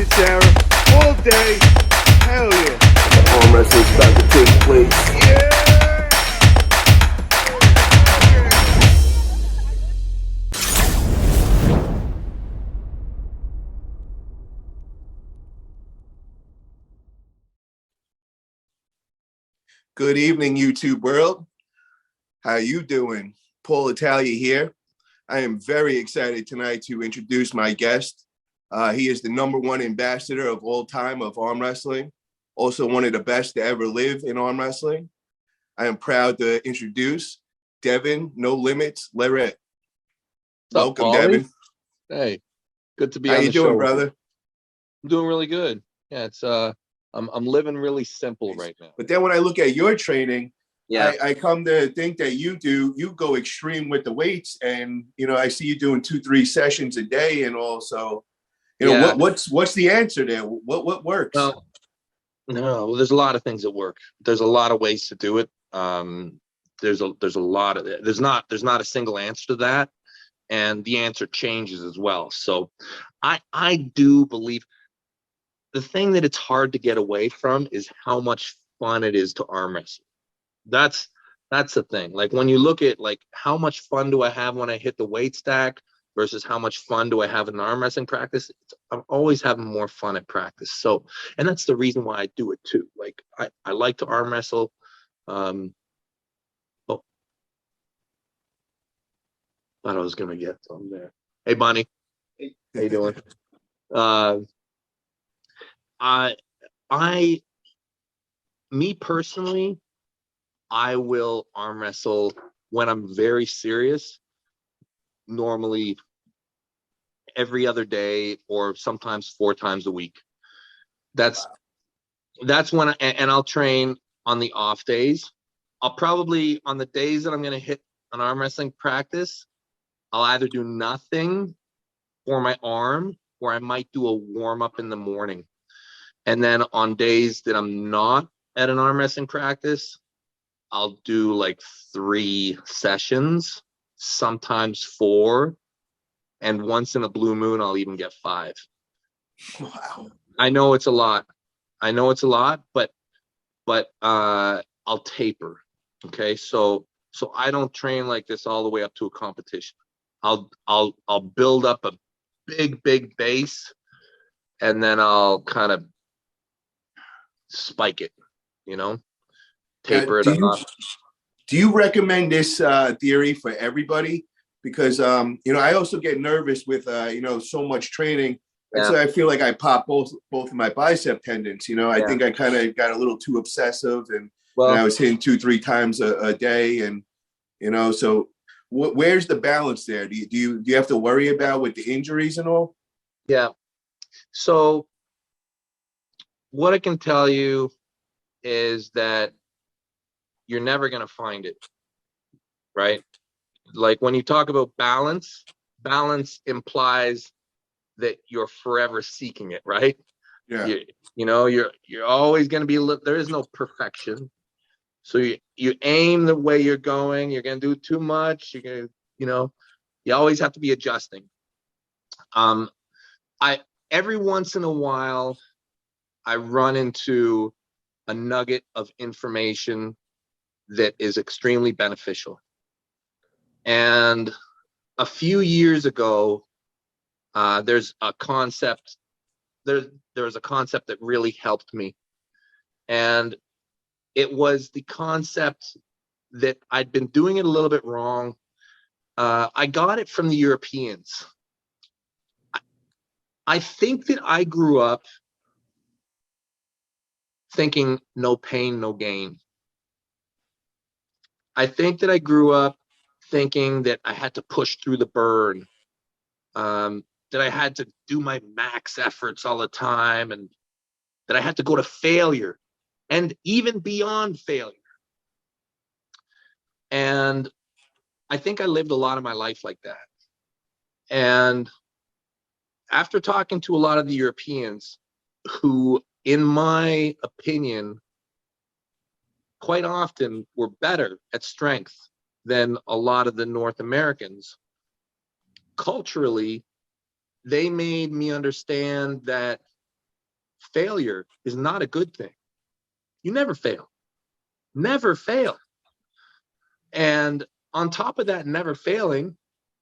it, Sarah. All day. Hell yeah. Arm wrestling's about to take place. Yeah. Good evening, YouTube world. How you doing? Paul Italia here. I am very excited tonight to introduce my guest. He is the #1 ambassador of all time of arm wrestling, also one of the best to ever live in arm wrestling. I am proud to introduce Devon No Limits Larratt. Welcome, Devon. Hey, good to be How on you the doing, show. brother? I'm doing really good. Yeah, it's I'm living really simple right now. But then when I look at your training, Yeah. I come to think that you go extreme with the weights, and I see you doing 2-3 sessions a day, and also, Yeah. what's the answer there? What works? No, there's a lot of things that work. There's a lot of ways to do it. There's a lot of there's not a single answer to that, and the answer changes as well. So I do believe the thing that it's hard to get away from is how much fun it is to arm wrestle. That's the thing. Like when you look at like how much fun do I have when I hit the weight stack versus how much fun do I have in arm wrestling practice, I'm always having more fun at practice. So, and that's the reason why I do it too. Like I like to arm wrestle. Oh, thought I was gonna get something there. Hey, Bonnie, how you doing? Me personally, I will arm wrestle when I'm very serious, normally every other day or sometimes 4 times a week. That's when I'll train on the off days. I'll probably, on the days that I'm going to hit an arm wrestling practice, I'll either do nothing for my arm or I might do a warm up in the morning. And then on days that I'm not at an arm wrestling practice, I'll do like 3 sessions, sometimes 4, and once in a blue moon, I'll even get 5. Wow. I know it's a lot. But I'll taper. Okay, so I don't train like this all the way up to a competition. I'll build up a big base, and then I'll kind of spike it, taper it up. Do you recommend this theory for everybody? Because I also get nervous with so much training, and so I feel like I pop both of my bicep tendons. I think I kind of got a little too obsessive, and I was hitting 2-3 times a day, and so where's the balance there? Do you have to worry about with the injuries and all? Yeah. So what I can tell you is that you're never going to find it, right? Like when you talk about balance implies that you're forever seeking it, right? Yeah. You're always going to be, there is no perfection. So you aim the way you're going, you're going to do too much. You're going to, you always have to be adjusting. Every once in a while, I run into a nugget of information that is extremely beneficial. And a few years ago, there's a concept. There was a concept that really helped me, and it was the concept that I'd been doing it a little bit wrong. I got it from the Europeans. I think that I grew up thinking no pain, no gain. I think that I grew up thinking that I had to push through the burn, that I had to do my max efforts all the time, and that I had to go to failure and even beyond failure. And I think I lived a lot of my life like that. And after talking to a lot of the Europeans who, in my opinion, quite often were better at strength than a lot of the North Americans, culturally, they made me understand that failure is not a good thing. You never fail. Never fail. And on top of that, never failing,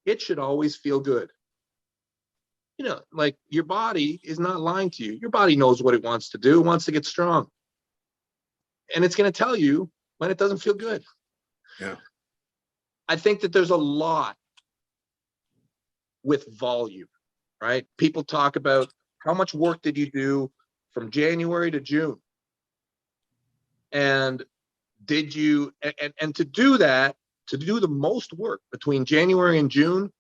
it should always feel good. You know, like your body is not lying to you. Your body knows what it wants to do, wants to get strong. And it's going to tell you when it doesn't feel good. Yeah. I think that there's a lot with volume, right? People talk about how much work did you do from January to June? And did you, and to do that, to do the most work between January and June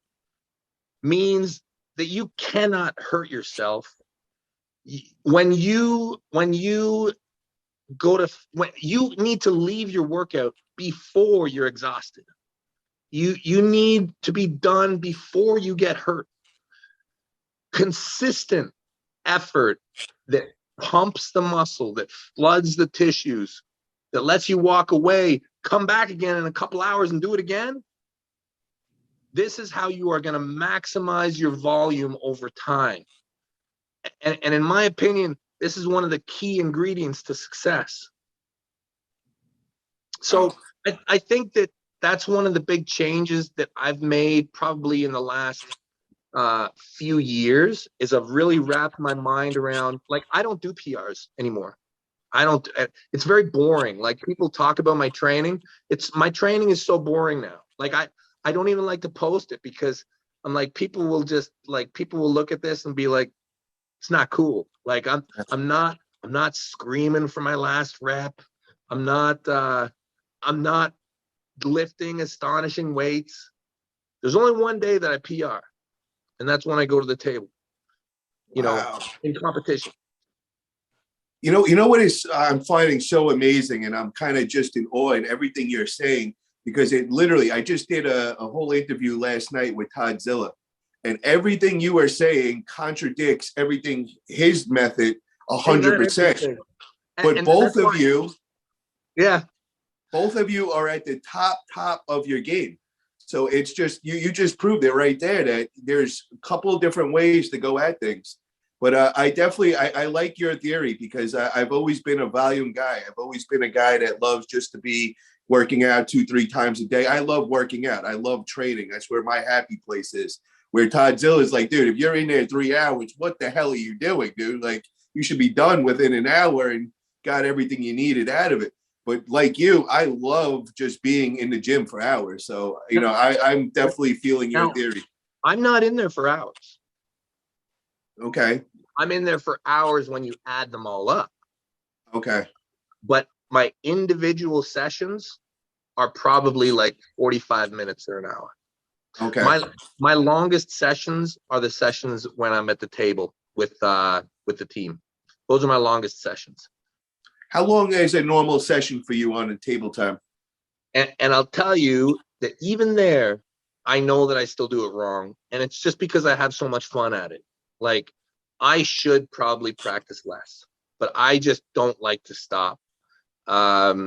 means that you cannot hurt yourself. When you need to leave your workout before you're exhausted. You need to be done before you get hurt. Consistent effort that pumps the muscle, that floods the tissues, that lets you walk away, come back again in a couple hours and do it again. This is how you are going to maximize your volume over time. And in my opinion, this is one of the key ingredients to success. So I think that that's one of the big changes that I've made probably in the last few years, is I've really wrapped my mind around, like, I don't do PRs anymore. I don't, it's very boring. Like, people talk about my training. My training is so boring now. Like, I don't even like to post it, because I'm like, people will look at this and be like, it's not cool. Like, I'm not screaming for my last rep. I'm not lifting astonishing weights. There's only one day that I PR, and that's when I go to the table, Wow. in competition. You know what is I'm finding so amazing, and I'm kind of just in awe in everything you're saying, because it literally, I just did a whole interview last night with Todd Zilla, and everything you are saying contradicts everything, his method, 100%. But both of you are at the top of your game. So it's just, you just proved it right there, that there's a couple of different ways to go at things. But I like your theory, because I've always been a volume guy. I've always been a guy that loves just to be working out 2-3 times a day. I love working out. I love training. That's where my happy place is. Where Todd Zilla is like, dude, if you're in there 3 hours, what the hell are you doing, dude? Like, you should be done within an hour and got everything you needed out of it. But like you, I love just being in the gym for hours. So, I'm definitely feeling your theory. I'm not in there for hours. Okay. I'm in there for hours when you add them all up. Okay. But my individual sessions are probably like 45 minutes or an hour. Okay. My longest sessions are the sessions when I'm at the table with the team. Those are my longest sessions. How long is a normal session for you on a table time? And I'll tell you that even there, I know that I still do it wrong. And it's just because I have so much fun at it. Like, I should probably practice less, but I just don't like to stop. A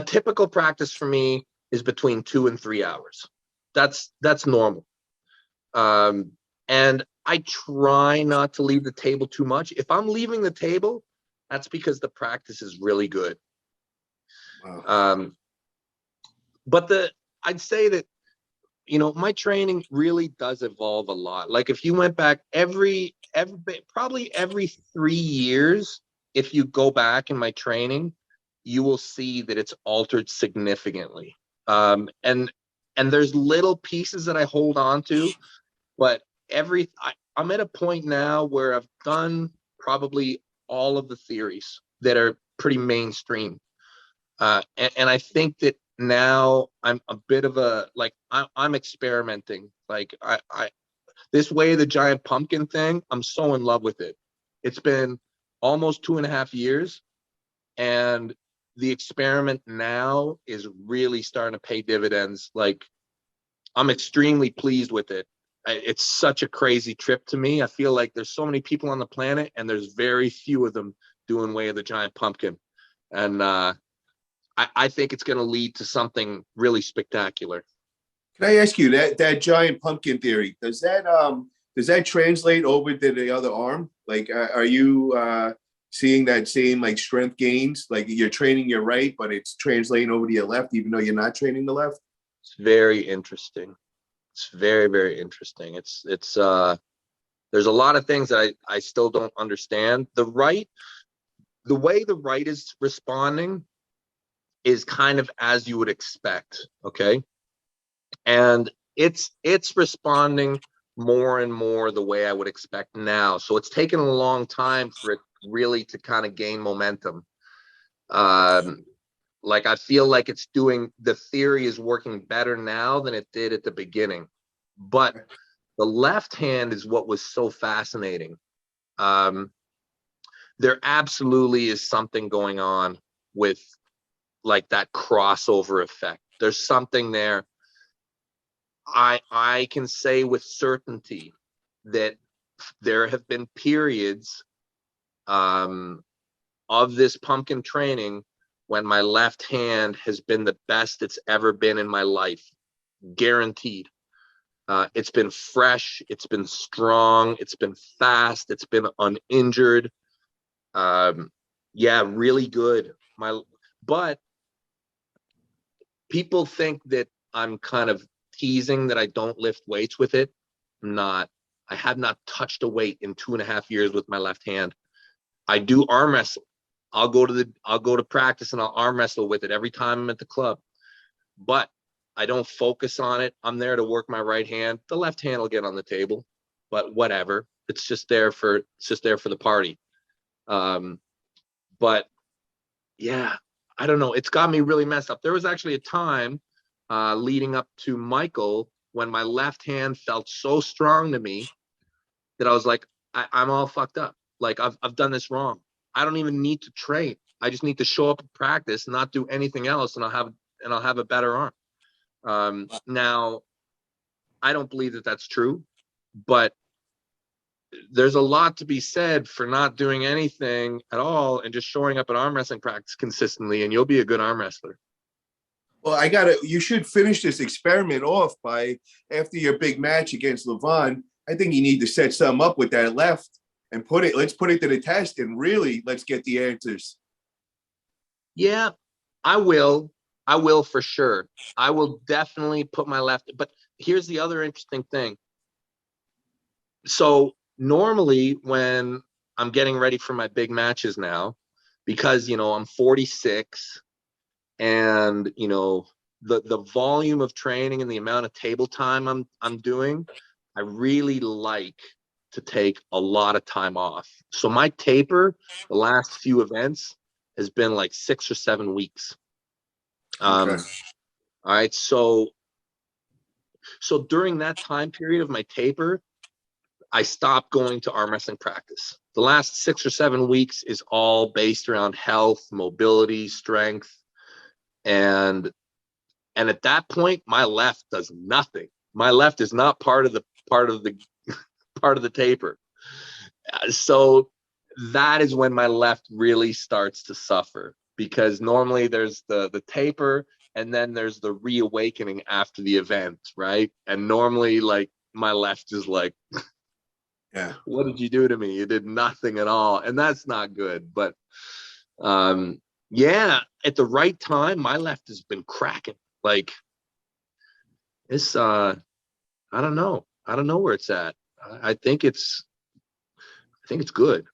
typical practice for me is between 2 and 3 hours. That's normal. And I try not to leave the table too much. If I'm leaving the table, that's because the practice is really good. Wow. But I'd say that, my training really does evolve a lot. Like, if you went back probably every 3 years, if you go back in my training, you will see that it's altered significantly. And there's little pieces that I hold on to, but I'm at a point now where I've done probably all of the theories that are pretty mainstream. And I think that now I'm a bit of I'm experimenting. Like, this way, the giant pumpkin thing, I'm so in love with it. It's been almost 2.5 years, and the experiment now is really starting to pay dividends. Like, I'm extremely pleased with it. It's such a crazy trip to me. I feel like there's so many people on the planet, and there's very few of them doing Way of the Giant Pumpkin. And I think it's going to lead to something really spectacular. Can I ask you that giant pumpkin theory? Does does that translate over to the other arm? Like, are you seeing that same like strength gains? Like you're training your right, but it's translating over to your left, even though you're not training the left? It's very interesting. It's very, very interesting. It's there's a lot of things that I still don't understand. The way the right is responding is kind of as you would expect, okay? And it's responding more and more the way I would expect now. So it's taken a long time for it really to kind of gain momentum. Like I feel like it's doing, the theory is working better now than it did at the beginning. But the left hand is what was so fascinating. There absolutely is something going on with like that crossover effect. There's something there. I can say with certainty that there have been periods of this pumpkin training when my left hand has been the best it's ever been in my life, guaranteed. It's been fresh, it's been strong, it's been fast, it's been uninjured. Yeah, really good. But people think that I'm kind of teasing that I don't lift weights with it. I'm not. I have not touched a weight in 2.5 years with my left hand. I do arm wrestle. I'll go to practice and I'll arm wrestle with it every time I'm at the club. But I don't focus on it. I'm there to work my right hand. The left hand will get on the table, but whatever. It's just there for the party. But yeah, I don't know. It's got me really messed up. There was actually a time leading up to Michael when my left hand felt so strong to me that I was like, I'm all fucked up. Like I've done this wrong. I don't even need to train. I just need to show up at practice and not do anything else, and I'll have a better arm. Now, I don't believe that that's true, but there's a lot to be said for not doing anything at all and just showing up at arm wrestling practice consistently, and you'll be a good arm wrestler. Well, you should finish this experiment off by after your big match against Levon. I think you need to set something up with that left and let's put it to the test and really let's get the answers. Yeah, I will for sure. I will definitely put my left, but here's the other interesting thing. So normally when I'm getting ready for my big matches now, because, I'm 46 and, the volume of training and the amount of table time I'm doing, I really like to take a lot of time off. So my taper, the last few events, has been like 6 or 7 weeks. Okay. All right. So during that time period of my taper, I stopped going to arm wrestling practice. The last 6 or 7 weeks is all based around health, mobility, strength. And at that point, my left does nothing. My left is not part of the taper. So that is when my left really starts to suffer, because normally there's the taper and then there's the reawakening after the event, right? And normally like my left is like, yeah, what did you do to me? You did nothing at all. And that's not good. But yeah, at the right time, my left has been cracking. Like it's I don't know where it's at. I think it's good.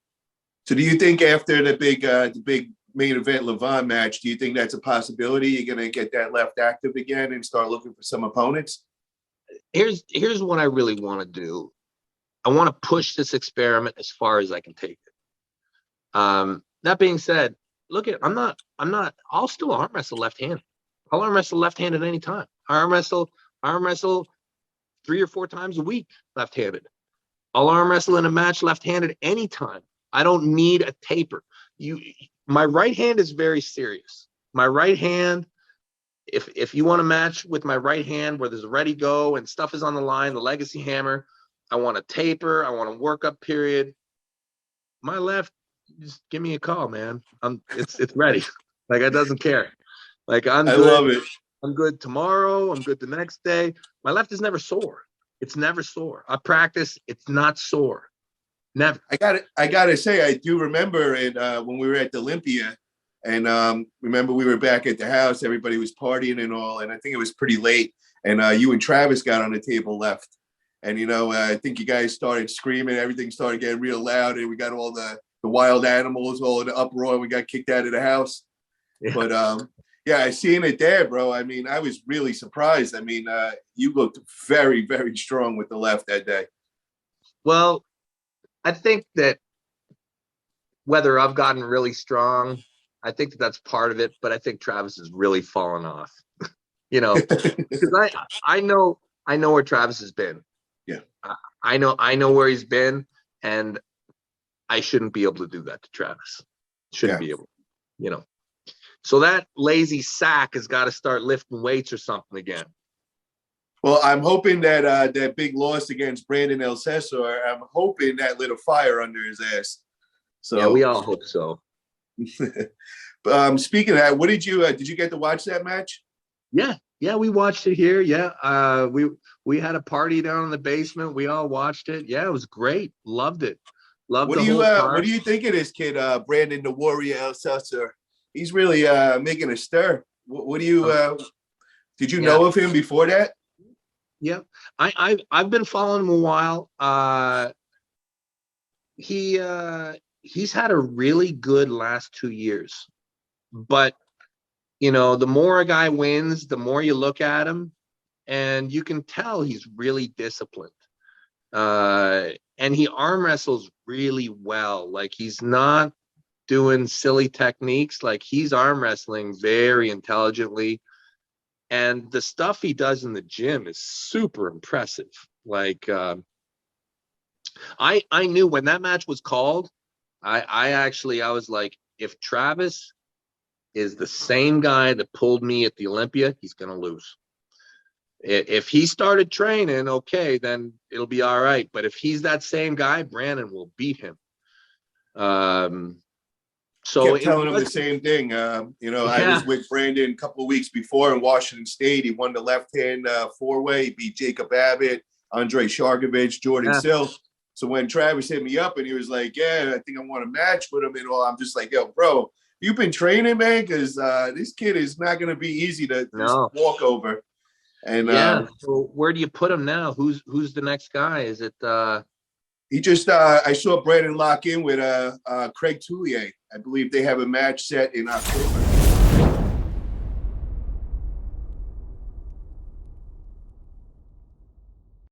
So do you think after the big main event Levon match, do you think that's a possibility? You're going to get that left active again and start looking for some opponents? Here's what I really want to do. I want to push this experiment as far as I can take it. That being said, I'll still arm wrestle left-handed. I'll arm wrestle left-handed any time. Arm wrestle 3 or 4 times a week left-handed. I'll arm wrestle in a match left-handed anytime. I don't need a taper. My right hand is very serious. My right hand, if you want to match with my right hand where there's a ready go and stuff is on the line, the legacy hammer, I want a taper, I want a workup period. My left, just give me a call, man. It's ready. Like it doesn't care. Like I'm good. I love it. I'm good tomorrow. I'm good the next day. My left is never sore. It's never sore. I practice, it's not sore. Never. I gotta say, I do remember it when we were at the Olympia, and remember we were back at the house, everybody was partying and all, and I think it was pretty late, and you and Travis got on the table left, and I think you guys started screaming, everything started getting real loud, and we got all the wild animals all in the uproar, and we got kicked out of the house. Yeah. But yeah, I seen it there, bro. I mean, I was really surprised. I mean, you looked very, very strong with the left that day. Well, I think that whether I've gotten really strong, I think that that's part of it, but I think Travis has really fallen off, because I know where Travis has been. Yeah. I know where he's been, and I shouldn't be able to do that to Travis. Shouldn't be able, So that lazy sack has got to start lifting weights or something again. Well, I'm hoping that that big loss against Brandon El Cesar, I'm hoping that lit a fire under his ass. So yeah, we all hope so. Speaking of that, what did you get to watch that match? Yeah, we watched it here. Yeah, we had a party down in the basement. We all watched it. Yeah, it was great. Loved it. What do you think of this kid, Brandon the Warrior El Cesar? He's really making a stir. What do you did you know of him before that? Yeah, I've been following him a while. He's had a really good last 2 years, but the more a guy wins, the more you look at him, and you can tell he's really disciplined. And he arm wrestles really well. Like, he's not doing silly techniques. Like, he's arm wrestling very intelligently. And the stuff he does in the gym is super impressive. Like, I knew when that match was called, I was like, if Travis is the same guy that pulled me at the Olympia, he's going to lose. If he started training, okay, then it'll be all right. But if he's that same guy, Brandon will beat him. So kept telling him the same thing. I was with Brandon a couple of weeks before in Washington State. He won the left-hand four-way. He beat Jacob Abbott, Andre Shargovich, Jordan Sill. So when Travis hit me up and he was like, yeah, I think I want a match with him and all, I'm just like, yo, bro, you've been training, man? Because this kid is not going to be easy to just walk over. And so where do you put him now? Who's the next guy? Is it he just I saw Brandon lock in with Craig Tullier. I believe they have a match set in October.